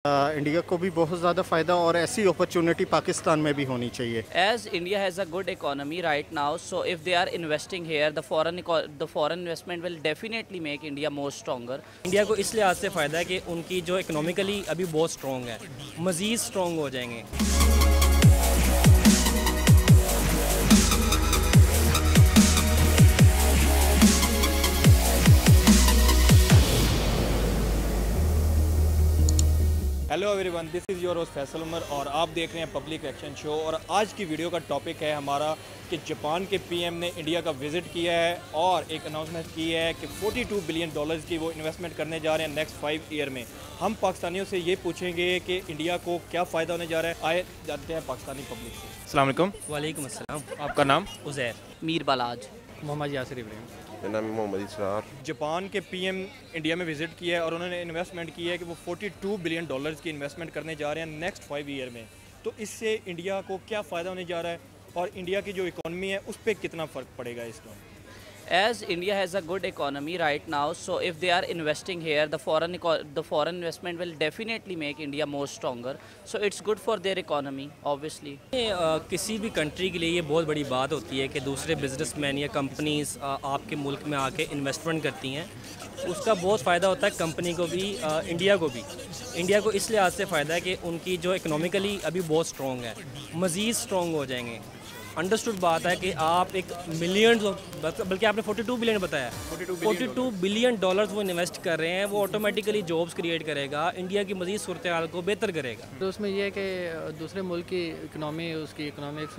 India को भी बहुत ज़्यादा फ़ायदा और ऐसी अपॉर्चुनिटी पाकिस्तान में भी होनी चाहिए। As India has a good economy right now, so if they are investing here, the foreign investment will definitely make India more stronger. India को इस लिहाज से फ़ायदा है कि उनकी जो इकोनॉमिकली अभी बहुत स्ट्रॉन्ग है, मज़ीद स्ट्रॉन्ग हो जाएंगे। Hello everyone, this is your host Faisal Umar और आप देख रहे हैं पब्लिक एक्शन शो। और आज की वीडियो का टॉपिक है हमारा कि जापान के पीएम ने इंडिया का विज़िट किया है और एक अनाउंसमेंट की है कि $42 बिलियन की वो इन्वेस्टमेंट करने जा रहे हैं नेक्स्ट 5 ईयर में। हम पाकिस्तानियों से ये पूछेंगे कि इंडिया को क्या फ़ायदा होने जा रहा है। आए जानते हैं पाकिस्तानी पब्लिक से। अस्सलाम वालेकुम। वालेकुम अस्सलाम। आपका नाम? उज़ैर। मीर बालाज। मोहम्मद यासिर इब्राहिम। मेरा नाम मोहम्मद इसरार। जापान के पीएम इंडिया में विज़िट किया है और उन्होंने इन्वेस्टमेंट की है कि वो $42 बिलियन की इन्वेस्टमेंट करने जा रहे हैं नेक्स्ट 5 ईयर में। तो इससे इंडिया को क्या फ़ायदा होने जा रहा है और इंडिया की जो इकॉनमी है उस पर कितना फ़र्क पड़ेगा इसका? As India has a good economy right now, so if they are investing here, the foreign investment will definitely make India more stronger. So it's good for their economy, obviously. किसी भी country के लिए ये बहुत बड़ी बात होती है कि दूसरे बिजनेसमैन या कंपनीज आपके मुल्क में आके इन्वेस्टमेंट करती हैं। उसका बहुत फ़ायदा होता है कंपनी को भी, इंडिया को भी। इंडिया को इस लिहाज से फ़ायदा है कि उनकी जो इकोनॉमिकली अभी बहुत स्ट्रॉन्ग है, मज़ीद स्ट्रॉन्ग हो जाएंगे। अंडरस्टूड बात है कि आप एक मिलियन, बल्कि आपने 42 बिलियन बताया, 42 बिलियन डॉलर्स वो इन्वेस्ट कर रहे हैं। वो ऑटोमेटिकली जॉब्स क्रिएट करेगा, इंडिया की मज़ीद सूरत हाल को बेहतर करेगा। तो उसमें यह है कि दूसरे मुल्क की इकनॉमी, उसकी इकनॉमिक्स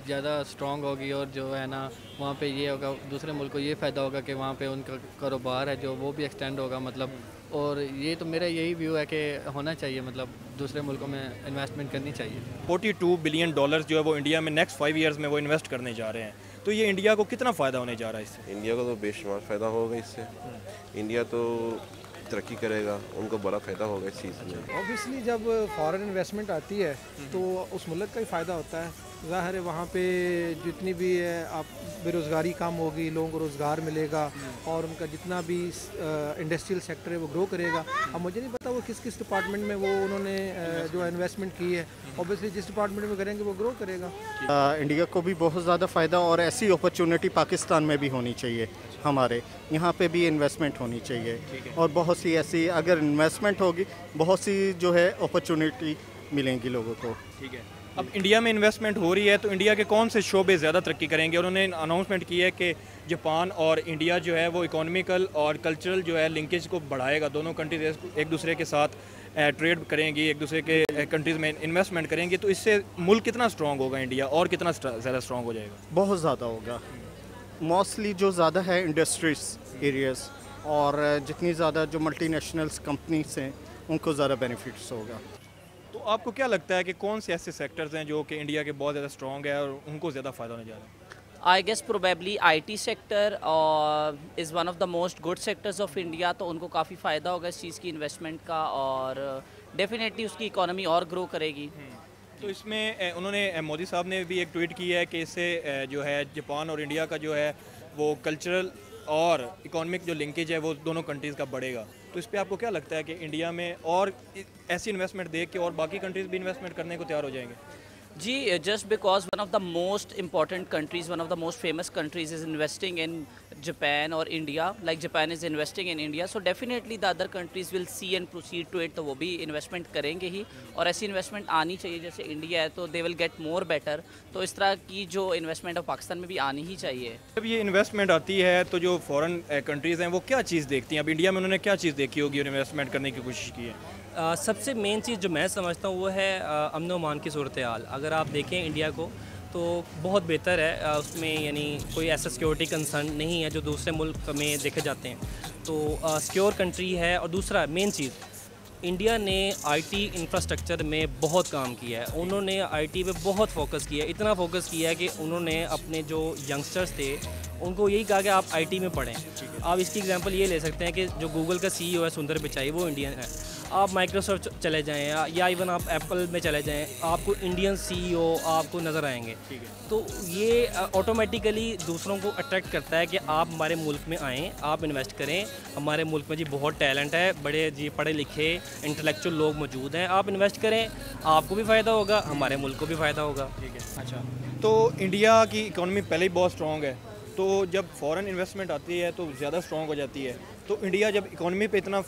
ज़्यादा स्ट्रॉन्ग होगी और जो है ना वहाँ पे ये होगा, दूसरे मुल्क को ये फ़ायदा होगा कि वहाँ पे उनका कारोबार है जो वो भी एक्सटेंड होगा, मतलब। और ये तो मेरा यही व्यू है कि होना चाहिए, मतलब दूसरे मुल्कों में इन्वेस्टमेंट करनी चाहिए। $42 बिलियन जो है वो इंडिया में नेक्स्ट 5 ईयर्स में वो इन्वेस्ट करने जा रहे हैं। तो ये इंडिया को कितना फ़ायदा होने जा रहा है इससे? इंडिया को तो बेशुमार फ़ायदा होगा इससे। इंडिया तो तरक्की करेगा, उनको बड़ा फ़ायदा होगा इस चीज़ में। ऑब्वियसली जब फॉरेन इन्वेस्टमेंट आती है तो उस मुल्क का ही फ़ायदा होता है। ज़ाहिर है वहाँ पे जितनी भी आप बेरोज़गारी कम होगी, लोगों को रोज़गार मिलेगा और उनका जितना भी इंडस्ट्रियल सेक्टर है वो ग्रो करेगा। अब मुझे नहीं पता वो किस किस डिपार्टमेंट में वो उन्होंने जो इन्वेस्टमेंट की है, ऑब्वियसली जिस डिपार्टमेंट में करेंगे वो ग्रो करेगा। इंडिया को भी बहुत ज़्यादा फ़ायदा और ऐसी अपॉर्चुनिटी पाकिस्तान में भी होनी चाहिए। हमारे यहाँ पे भी इन्वेस्टमेंट होनी चाहिए और बहुत सी ऐसी अगर इन्वेस्टमेंट होगी बहुत सी जो है अपॉर्चुनिटी मिलेंगी लोगों को। ठीक है। अब इंडिया में इन्वेस्टमेंट हो रही है तो इंडिया के कौन से शोबे ज़्यादा तरक्की करेंगे? उन्होंने अनाउंसमेंट की है कि जापान और इंडिया जो है वो इकोनॉमिकल और कल्चरल जो है लिंकेज को बढ़ाएगा। दोनों कंट्रीज एक दूसरे के साथ ट्रेड करेंगी, एक दूसरे के कंट्रीज़ में इन्वेस्टमेंट करेंगी। तो इससे मुल्क कितना स्ट्रॉन्ग होगा इंडिया और कितना ज़्यादा स्ट्रॉन्ग हो जाएगा? बहुत ज़्यादा होगा। मोस्टली जो ज़्यादा है इंडस्ट्रीज एरियाज़ और जितनी ज़्यादा जो मल्टीनेशनल्स कंपनीज हैं उनको ज़्यादा बेनिफिट्स होगा। तो आपको क्या लगता है कि कौन से ऐसे सेक्टर्स हैं जो कि इंडिया के बहुत ज़्यादा स्ट्रॉन्ग है और उनको ज़्यादा फ़ायदा होने जा रहा है? I guess probably IT sector is one of the most good sectors of India, तो उनको काफ़ी फ़ायदा होगा इस चीज़ की इन्वेस्टमेंट का और डेफिनेटली उसकी इकोनॉमी और ग्रो करेगी। तो इसमें उन्होंने, मोदी साहब ने भी एक ट्वीट की है कि इससे जो है जापान और इंडिया का जो है वो कल्चरल और इकोनॉमिक जो लिंकेज है वो दोनों कंट्रीज़ का बढ़ेगा। तो इस पे आपको क्या लगता है कि इंडिया में और ऐसी इन्वेस्टमेंट देख के और बाकी कंट्रीज़ भी इन्वेस्टमेंट करने को तैयार हो जाएंगे? जी, just because one of the most important countries, one of the most famous countries is investing in Japan or India, like Japan is investing in India, so definitely the other countries will see and proceed to it, तो वो भी investment करेंगे ही और ऐसी investment आनी चाहिए। जैसे India है तो they will get more better, तो इस तरह की जो इन्वेस्टमेंट है पाकिस्तान में भी आनी ही चाहिए। जब ये इन्वेस्टमेंट आती है तो जो फॉरेन कंट्रीज़ हैं वो क्या चीज़ देखती हैं? अब इंडिया में उन्होंने क्या चीज़ देखी होगी और इन्वेस्टमेंट करने की कोशिश की है? सबसे मेन चीज़ जो मैं समझता हूँ वो है अमन व अमान की सूरत हाल। अगर आप देखें इंडिया को तो बहुत बेहतर है, उसमें यानी कोई ऐसा सिक्योरिटी कंसर्न नहीं है जो दूसरे मुल्क में देखे जाते हैं। तो सिक्योर कंट्री है। और दूसरा मेन चीज़, इंडिया ने आईटी इंफ्रास्ट्रक्चर में बहुत काम किया है। उन्होंने आईटी पे बहुत फोकस किया है, इतना फोकस किया है कि उन्होंने अपने जो यंगस्टर्स थे उनको यही कहा कि आप आईटी में पढ़ें। आप इसकी एग्जांपल ये ले सकते हैं कि जो गूगल का सीईओ है सुंदर पिचाई, वो इंडियन है। आप माइक्रोसॉफ्ट चले जाएँ या इवन आप एप्पल में चले जाएँ, आपको इंडियन CEO आपको नज़र आएंगे। तो ये ऑटोमेटिकली दूसरों को अट्रैक्ट करता है कि आप हमारे मुल्क में आएँ, आप इन्वेस्ट करें। हमारे मुल्क में जी बहुत टैलेंट है, बड़े जी पढ़े लिखे इंटेलेक्चुअल लोग मौजूद हैं, आप इन्वेस्ट करें, आपको भी फ़ायदा होगा, हमारे मुल्क को भी फ़ायदा होगा। ठीक है। अच्छा, तो इंडिया की इकोनॉमी पहले ही बहुत स्ट्रॉन्ग है, तो जब फॉरेन इन्वेस्टमेंट आती है तो ज़्यादा स्ट्रॉन्ग हो जाती है। तो इंडिया जब इकोनॉमी पे इतना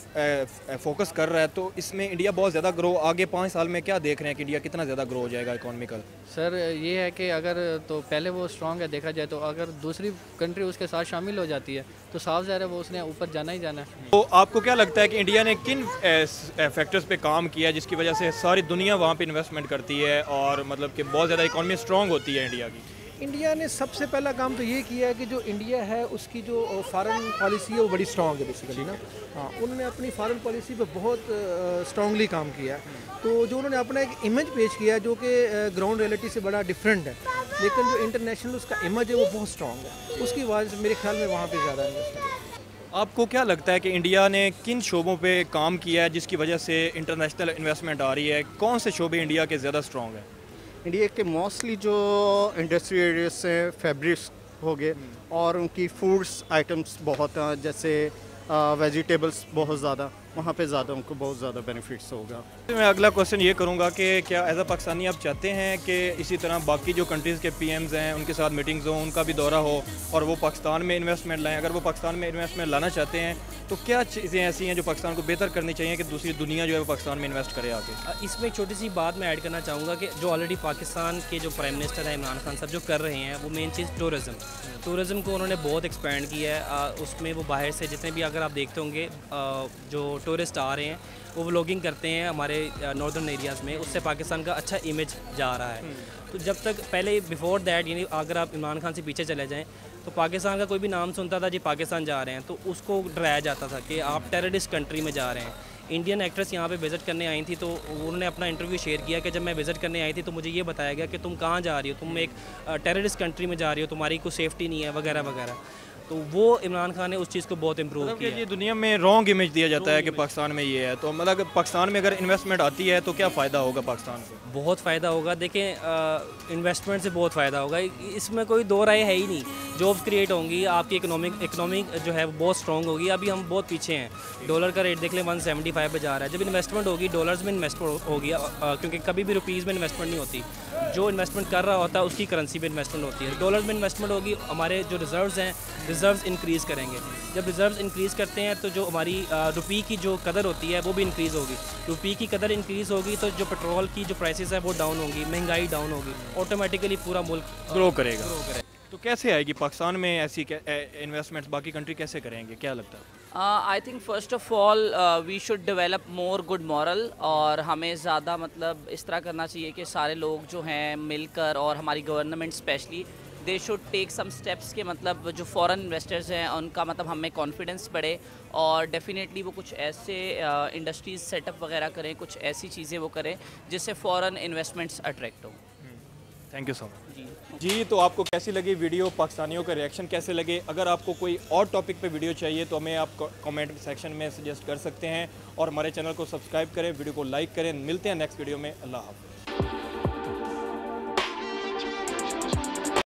फोकस कर रहा है तो इसमें इंडिया बहुत ज़्यादा ग्रो, आगे 5 साल में क्या देख रहे हैं कि इंडिया कितना ज़्यादा ग्रो हो जाएगा इकोनॉमिकल? सर ये है कि अगर तो पहले वो स्ट्रॉन्ग है देखा जाए, तो अगर दूसरी कंट्री उसके साथ शामिल हो जाती है तो साफ ज़ाहिर है वो उसने ऊपर जाना ही जाना है। तो आपको क्या लगता है कि इंडिया ने किन फैक्टर्स पे काम किया है जिसकी वजह से सारी दुनिया वहाँ पे इन्वेस्टमेंट करती है और मतलब कि बहुत ज़्यादा इकोनॉमी स्ट्रॉन्ग होती है इंडिया की? इंडिया ने सबसे पहला काम तो ये किया है कि जो इंडिया है उसकी जो फॉरेन पॉलिसी है वो बड़ी स्ट्रॉन्ग है बेसिकली ना। हाँ, उन्होंने अपनी फॉरेन पॉलिसी पे बहुत स्ट्रॉन्गली काम किया है। तो जो उन्होंने अपना एक इमेज पेश किया है जो कि ग्राउंड रियलिटी से बड़ा डिफरेंट है, लेकिन जो इंटरनेशनल उसका इमेज है वो बहुत स्ट्रॉन्ग है, उसकी वजह से मेरे ख्याल में वहाँ पर ज़्यादा इन्वेस्टमेंट है। आपको क्या लगता है कि इंडिया ने किन शोबों पे काम किया है जिसकी वजह से इंटरनेशनल इन्वेस्टमेंट आ रही है? कौन से शोबे इंडिया के ज़्यादा स्ट्रॉन्ग है? इंडिया के मोस्टली जो इंडस्ट्री एरियाज से फैब्रिक्स हो गए और उनकी फूड्स आइटम्स बहुत हैं, जैसे वेजिटेबल्स बहुत ज़्यादा, वहाँ पे ज़्यादा उनको बहुत ज़्यादा बेनिफिट्स होगा। मैं अगला क्वेश्चन ये करूँगा कि क्या एज अ पाकिस्तानी आप चाहते हैं कि इसी तरह बाकी जो कंट्रीज़ के PMs हैं उनके साथ मीटिंग्स हों, उनका भी दौरा हो और वो पाकिस्तान में इन्वेस्टमेंट लाएँ? अगर वो पाकिस्तान में इन्वेस्टमेंट लाना चाहते हैं तो क्या चीज़ें ऐसी हैं जो पाकिस्तान को बेहतर करनी चाहिए कि दूसरी दुनिया जो है वो पाकिस्तान में इन्वेस्ट करे आगे? इसमें एक छोटी सी बात मैं ऐड करना चाहूँगा कि जो ऑलरेडी पाकिस्तान के जो प्राइम मिनिस्टर हैं इमरान खान साहब जो कर रहे हैं वो मेन चीज़ टूरिज़म को उन्होंने बहुत एक्सपेंड किया है। उसमें वो बाहर से जितने भी अगर आप देखते होंगे जो टूरिस्ट आ रहे हैं वो व्लॉगिंग करते हैं हमारे नॉर्दर्न एरियाज़ में, उससे पाकिस्तान का अच्छा इमेज जा रहा है। तो जब तक पहले बिफोर दैट यानी अगर आप इमरान खान से पीछे चले जाएं तो पाकिस्तान का कोई भी नाम सुनता था जी पाकिस्तान जा रहे हैं तो उसको डराया जाता था कि आप टेररिस्ट कंट्री में जा रहे हैं। इंडियन एक्ट्रेस यहाँ पे विज़िट करने आई थी तो उन्होंने अपना इंटरव्यू शेयर किया कि जब मैं विज़िट करने आई थी तो मुझे ये बताया गया कि तुम कहाँ जा रही हो, तुम एक टेररिस्ट कंट्री में जा रही हो, तुम्हारी कोई सेफ्टी नहीं है वगैरह वगैरह। तो वो इमरान खान ने उस चीज़ को बहुत इम्प्रूव मतलब किया। कि ये दुनिया में रॉन्ग इमेज दिया जाता है कि पाकिस्तान में ये है, तो मतलब पाकिस्तान में अगर इन्वेस्टमेंट आती है तो क्या फ़ायदा होगा पाकिस्तान को? बहुत फ़ायदा होगा। देखें इन्वेस्टमेंट से बहुत फ़ायदा होगा, इसमें कोई दो राय है ही नहीं। जॉब्स क्रिएट होंगी, आपकी इकोनॉमिक जो है वो बहुत स्ट्रॉन्ग होगी। अभी हम बहुत पीछे हैं, डॉलर का रेट देख लें 175 पे जा रहा है। जब इन्वेस्टमेंट होगी डॉलर्स में इन्वेस्टमेंट होगी, क्योंकि कभी भी रुपीज़ में इन्वेस्टमेंट नहीं होती, जो इन्वेस्टमेंट कर रहा होता है उसकी करेंसी में इन्वेस्टमेंट होती है। डॉलर्स में इन्वेस्टमेंट होगी, हमारे जो रिजर्व्स हैं रिजर्व्स इंक्रीज़ करेंगे। जब रिजर्व्स इंक्रीज़ करते हैं तो जो हमारी रुपये की जो कदर होती है वो भी इंक्रीज़ होगी। रुपये की कदर इंक्रीज़ होगी तो जो पेट्रोल की जो प्राइसेस है वो डाउन होगी, महंगाई डाउन होगी, ऑटोमेटिकली पूरा मुल्क ग्रो करेगा। तो कैसे आएगी पाकिस्तान में ऐसी इन्वेस्टमेंट्स, बाकी कंट्री कैसे करेंगे, क्या लगता है? I think first of all we should develop more good moral, और हमें ज़्यादा मतलब इस तरह करना चाहिए कि सारे लोग जो हैं मिलकर, और हमारी government specially they should take some steps के मतलब जो फॉरेन इन्वेस्टर्स हैं उनका मतलब हमें कॉन्फिडेंस बढ़े, और डेफिनेटली वो कुछ ऐसे इंडस्ट्रीज़ सेटअप वगैरह करें, कुछ ऐसी चीज़ें वो करें जिससे फॉरेन इन्वेस्टमेंट्स अट्रैक्ट हों। थैंक यू सो मच जी। तो आपको कैसी लगी वीडियो, पाकिस्तानियों का रिएक्शन कैसे लगे? अगर आपको कोई और टॉपिक पे वीडियो चाहिए तो हमें आप कमेंट सेक्शन में सजेस्ट कर सकते हैं, और हमारे चैनल को सब्सक्राइब करें, वीडियो को लाइक करें। मिलते हैं नेक्स्ट वीडियो में। अल्लाह हाफ़िज़।